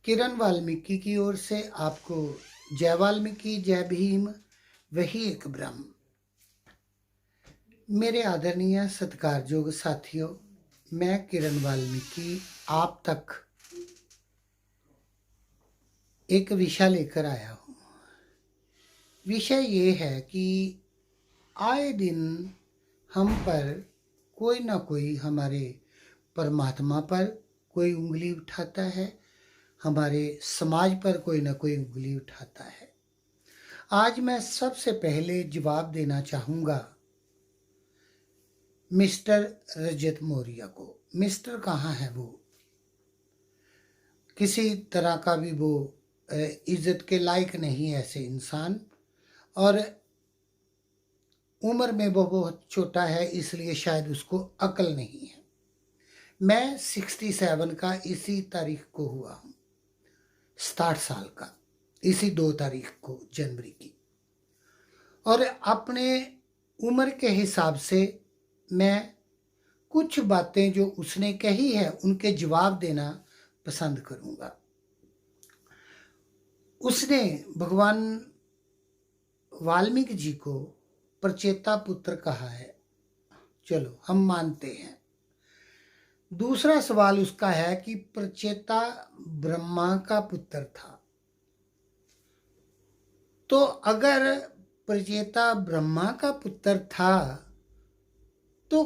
किरण वाल्मीकि की ओर से आपको जय वाल्मीकि, जय भीम, वही एक ब्रह्म। मेरे आदरणीय सत्कारयोग साथियों, मैं किरण वाल्मीकि आप तक एक विषय लेकर आया हूँ। विषय ये है कि आए दिन हम पर कोई ना कोई हमारे परमात्मा पर कोई उंगली उठाता है, हमारे समाज पर कोई ना कोई उंगली उठाता है। आज मैं सबसे पहले जवाब देना चाहूँगा मिस्टर रजत मौर्य को। मिस्टर कहाँ है वो? किसी तरह का भी वो इज्जत के लायक नहीं ऐसे इंसान, और उम्र में वो बहुत छोटा है, इसलिए शायद उसको अकल नहीं है। मैं 67 का इसी तारीख को हुआ हूँ, 60 साल का इसी 2 तारीख को जनवरी की, और अपने उम्र के हिसाब से मैं कुछ बातें जो उसने कही है उनके जवाब देना पसंद करूँगा। उसने भगवान वाल्मीकि जी को प्रचेता पुत्र कहा है, चलो हम मानते हैं। दूसरा सवाल उसका है कि प्रचेता ब्रह्मा का पुत्र था, तो अगर प्रचेता ब्रह्मा का पुत्र था तो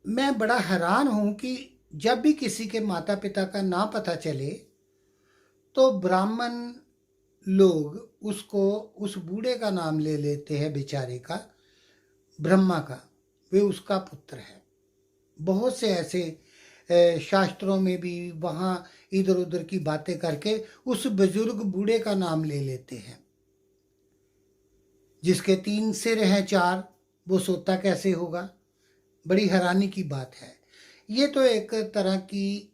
मैं बड़ा हैरान हूं कि जब भी किसी के माता पिता का ना पता चले तो ब्राह्मण लोग उसको, उस बूढ़े का नाम ले लेते हैं बेचारे का, ब्रह्मा का, वे उसका पुत्र है। बहुत से ऐसे शास्त्रों में भी वहाँ इधर उधर की बातें करके उस बुजुर्ग बूढ़े का नाम ले लेते हैं। जिसके 3 सिर हैं 4, वो सोता कैसे होगा? बड़ी हैरानी की बात है। ये तो एक तरह की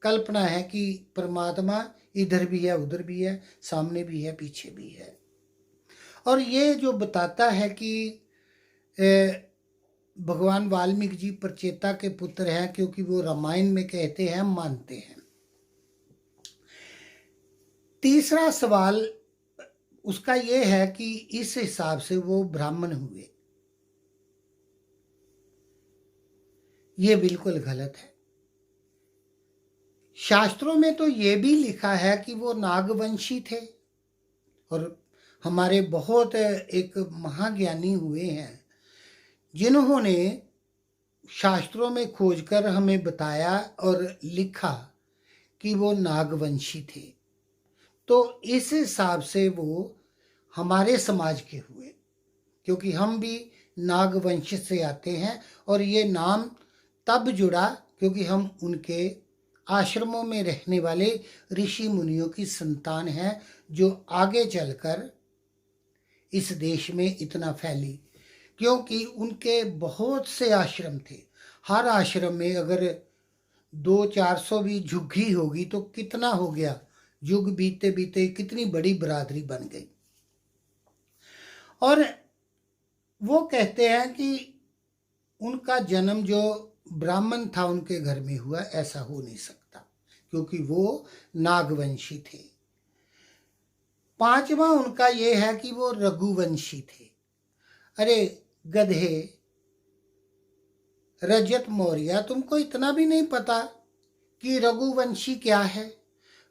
कल्पना है कि परमात्मा इधर भी है, उधर भी है, सामने भी है, पीछे भी है। और ये जो बताता है कि भगवान वाल्मीकि जी प्रचेता के पुत्र हैं, क्योंकि वो रामायण में कहते हैं, हम मानते हैं। तीसरा सवाल उसका ये है कि इस हिसाब से वो ब्राह्मण हुए, ये बिल्कुल गलत है। शास्त्रों में तो ये भी लिखा है कि वो नागवंशी थे, और हमारे बहुत एक महाज्ञानी हुए हैं जिन्होंने शास्त्रों में खोजकर हमें बताया और लिखा कि वो नागवंशी थे। तो इस हिसाब से वो हमारे समाज के हुए, क्योंकि हम भी नागवंश से आते हैं, और ये नाम तब जुड़ा क्योंकि हम उनके आश्रमों में रहने वाले ऋषि मुनियों की संतान हैं, जो आगे चलकर इस देश में इतना फैली। क्योंकि उनके बहुत से आश्रम थे, हर आश्रम में अगर 200-400 भी झुग्गी होगी तो कितना हो गया, युग बीते बीते कितनी बड़ी बरादरी बन गई। और वो कहते हैं कि उनका जन्म जो ब्राह्मण था उनके घर में हुआ, ऐसा हो नहीं सकता, क्योंकि वो नागवंशी थे। 5वां उनका ये है कि वो रघुवंशी थे। अरे गधे रजत मौर्य, तुमको इतना भी नहीं पता कि रघुवंशी क्या है?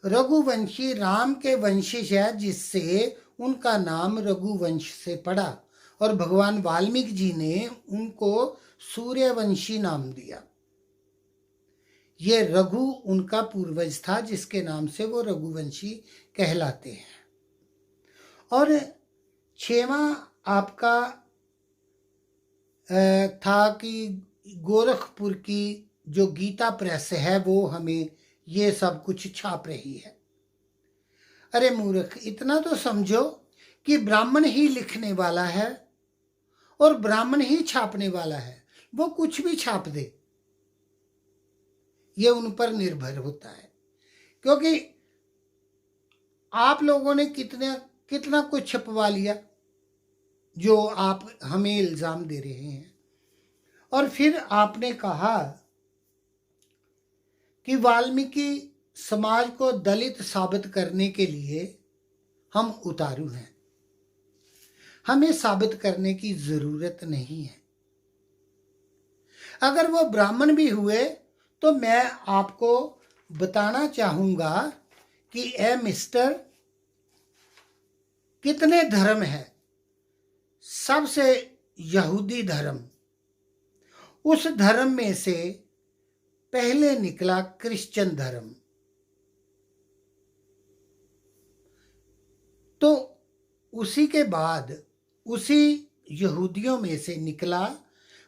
रघुवंशी राम के वंशज है, जिससे उनका नाम रघुवंश से पड़ा, और भगवान वाल्मीकि जी ने उनको सूर्यवंशी नाम दिया। ये रघु उनका पूर्वज था, जिसके नाम से वो रघुवंशी कहलाते हैं। और 6वां आपका था कि गोरखपुर की जो गीता प्रेस है वो हमें ये सब कुछ छाप रही है। अरे मूर्ख, इतना तो समझो कि ब्राह्मण ही लिखने वाला है और ब्राह्मण ही छापने वाला है, वो कुछ भी छाप दे, ये उन पर निर्भर होता है। क्योंकि आप लोगों ने कितना कुछ छपवा लिया जो आप हमें इल्ज़ाम दे रहे हैं। और फिर आपने कहा कि वाल्मीकि समाज को दलित साबित करने के लिए हम उतारू हैं। हमें साबित करने की जरूरत नहीं है। अगर वो ब्राह्मण भी हुए तो मैं आपको बताना चाहूंगा कि ए मिस्टर, कितने धर्म है? सबसे यहूदी धर्म, उस धर्म में से पहले निकला क्रिश्चियन धर्म, तो उसी के बाद उसी यहूदियों में से निकला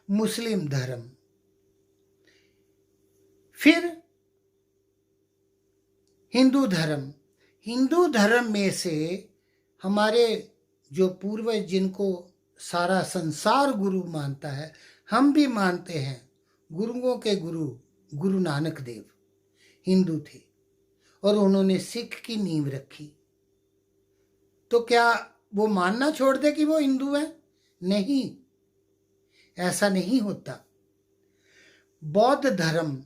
मुस्लिम धर्म, फिर हिंदू धर्म। हिंदू धर्म में से हमारे जो पूर्वज, जिनको सारा संसार गुरु मानता है, हम भी मानते हैं, गुरुओं के गुरु गुरु नानक देव हिंदू थे और उन्होंने सिख की नींव रखी। तो क्या वो मानना छोड़ दे कि वो हिंदू है? नहीं, ऐसा नहीं होता। बौद्ध धर्म,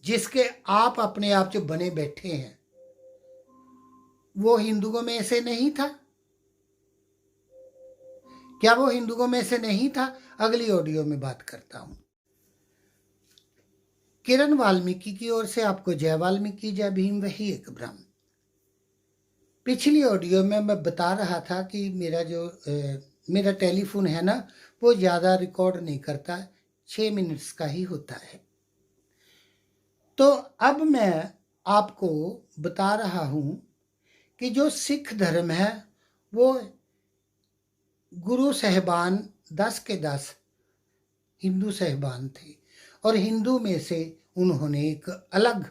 जिसके आप अपने आप जो बने बैठे हैं, वो हिंदुओं में से नहीं था? क्या वो हिंदुओं में से नहीं था? अगली ऑडियो में बात करता हूं। किरण वाल्मीकि की ओर से आपको जय वाल्मीकि, जय भीम, वही एक ब्रह्म। पिछली ऑडियो में मैं बता रहा था कि मेरा टेलीफोन है ना, वो ज़्यादा रिकॉर्ड नहीं करता, 6 मिनट्स का ही होता है। तो अब मैं आपको बता रहा हूं कि जो सिख धर्म है वो गुरु साहिबान 10 के 10 हिंदू साहिबान थे और हिंदू में से उन्होंने एक अलग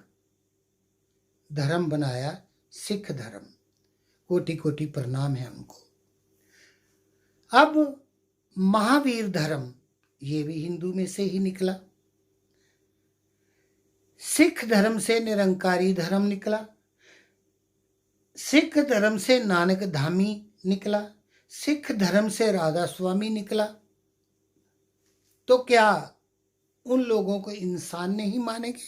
धर्म बनाया, सिख धर्म। कोटि कोटि प्रणाम है उनको। अब महावीर धर्म, ये भी हिंदू में से ही निकला। सिख धर्म से निरंकारी धर्म निकला, सिख धर्म से नानक धामी निकला, सिख धर्म से राधा स्वामी निकला। तो क्या उन लोगों को इंसान नहीं मानेंगे?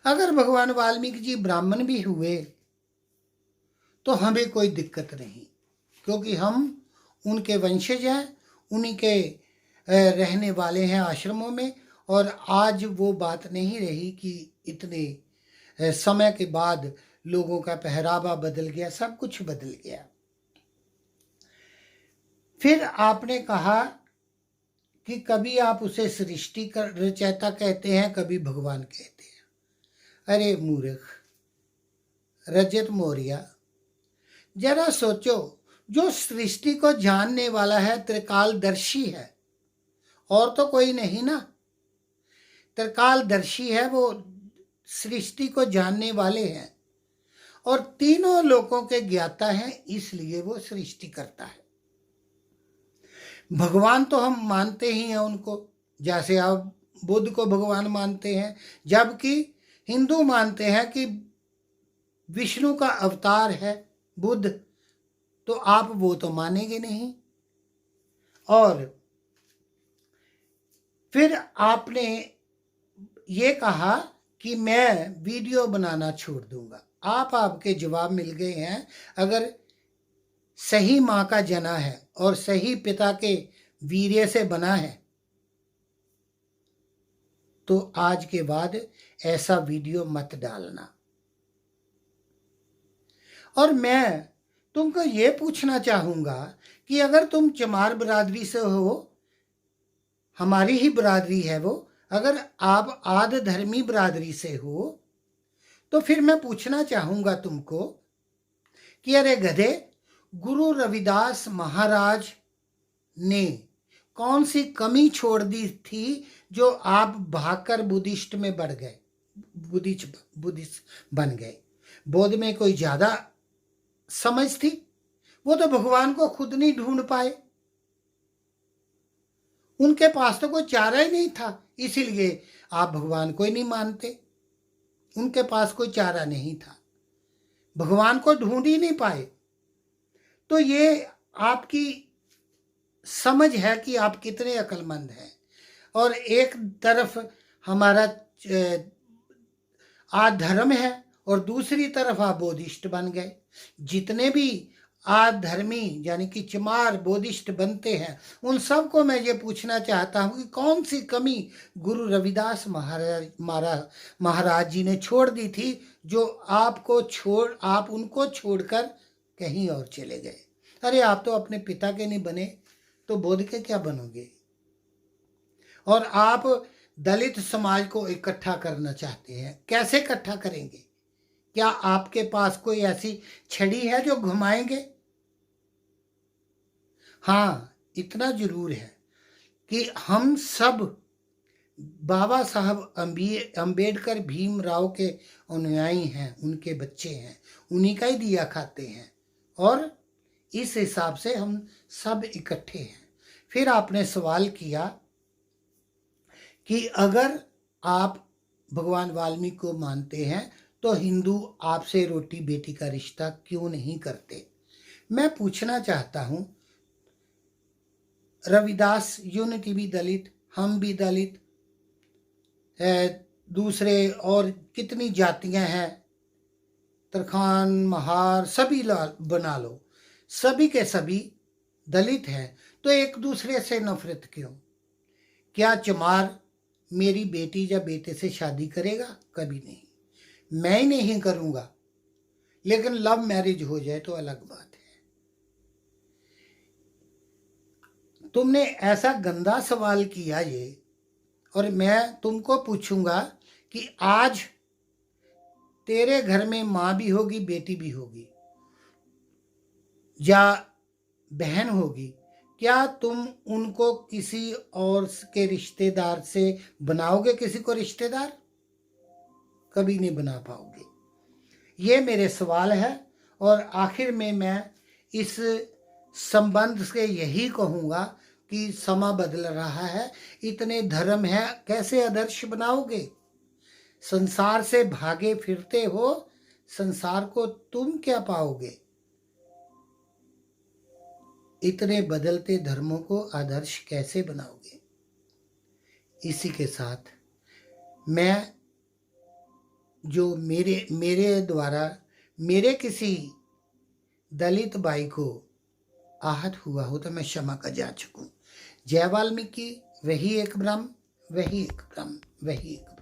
अगर भगवान वाल्मीकि जी ब्राह्मण भी हुए तो हमें कोई दिक्कत नहीं, क्योंकि हम उनके वंशज हैं, उन्हीं के रहने वाले हैं आश्रमों में। और आज वो बात नहीं रही कि इतने समय के बाद लोगों का पहरावा बदल गया, सब कुछ बदल गया। फिर आपने कहा कि कभी आप उसे सृष्टि का रचयिता कहते हैं, कभी भगवान कहते हैं। अरे मूर्ख रजत मौर्य, जरा सोचो, जो सृष्टि को जानने वाला है त्रिकालदर्शी है, और तो कोई नहीं ना। त्रिकालदर्शी है, वो सृष्टि को जानने वाले हैं और तीनों लोकों के ज्ञाता हैं, इसलिए वो सृष्टि करता है। भगवान तो हम मानते ही हैं उनको, जैसे आप बुद्ध को भगवान मानते हैं, जबकि हिंदू मानते हैं कि विष्णु का अवतार है बुद्ध, तो आप वो तो मानेंगे नहीं। और फिर आपने ये कहा कि मैं वीडियो बनाना छोड़ दूंगा। आपके जवाब मिल गए हैं। अगर सही माँ का जना है और सही पिता के वीर्य से बना है तो आज के बाद ऐसा वीडियो मत डालना। और मैं तुमको ये पूछना चाहूंगा कि अगर तुम चमार बिरादरी से हो, हमारी ही बिरादरी है वो, अगर आप आद धर्मी बिरादरी से हो, तो फिर मैं पूछना चाहूंगा तुमको कि अरे गधे, गुरु रविदास महाराज ने कौन सी कमी छोड़ दी थी जो आप भागकर बुद्धिस्ट में बढ़ गए, बुद्धिस्ट बन गए? बौद्ध में कोई ज्यादा समझ थी? वो तो भगवान को खुद नहीं ढूंढ पाए, उनके पास तो कोई चारा ही नहीं था, इसीलिए आप भगवान को ही नहीं मानते। उनके पास कोई चारा नहीं था, भगवान को ढूंढ ही नहीं पाए। तो ये आपकी समझ है कि आप कितने अक्लमंद हैं। और एक तरफ हमारा धर्म है और दूसरी तरफ आप बोधिष्ट बन गए। जितने भी आधर्मी यानी कि चमार बोधिष्ट बनते हैं, उन सबको मैं ये पूछना चाहता हूँ कि कौन सी कमी गुरु रविदास महाराज जी ने छोड़ दी थी जो आप उनको छोड़कर कहीं और चले गए। अरे आप तो अपने पिता के नहीं बने तो बोध के क्या बनोगे। और आप दलित समाज को इकट्ठा करना चाहते हैं, कैसे इकट्ठा करेंगे? क्या आपके पास कोई ऐसी छड़ी है जो घुमाएंगे? हाँ, इतना जरूर है कि हम सब बाबा साहब अंबेडकर भीमराव के अनुयायी हैं, उनके बच्चे हैं, उन्हीं का ही दिया खाते हैं और इस हिसाब से हम सब इकट्ठे हैं। फिर आपने सवाल किया कि अगर आप भगवान वाल्मीकि को मानते हैं तो हिंदू आपसे रोटी बेटी का रिश्ता क्यों नहीं करते? मैं पूछना चाहता हूं, रविदास यूनिटी भी दलित, हम भी दलित, दूसरे और कितनी जातियां हैं, तरखान महार सभी बना लो, सभी के सभी दलित हैं, तो एक दूसरे से नफरत क्यों? क्या चमार मेरी बेटी या बेटे से शादी करेगा? कभी नहीं, मैं ही नहीं करूंगा। लेकिन लव मैरिज हो जाए तो अलग बात है। तुमने ऐसा गंदा सवाल किया ये, और मैं तुमको पूछूंगा कि आज तेरे घर में माँ भी होगी, बेटी भी होगी या बहन होगी, क्या तुम उनको किसी और के रिश्तेदार से बनाओगे? किसी को रिश्तेदार कभी नहीं बना पाओगे। ये मेरे सवाल है। और आखिर में मैं इस संबंध से यही कहूँगा कि समा बदल रहा है, इतने धर्म है, कैसे आदर्श बनाओगे? संसार से भागे फिरते हो, संसार को तुम क्या पाओगे? इतने बदलते धर्मों को आदर्श कैसे बनाओगे? इसी के साथ मैं जो मेरे द्वारा मेरे किसी दलित भाई को आहत हुआ हो तो मैं क्षमा का जा चुकूं। जय वाल्मीकि, वही एक ब्रह्म, वही एक ब्रह्म, वही एक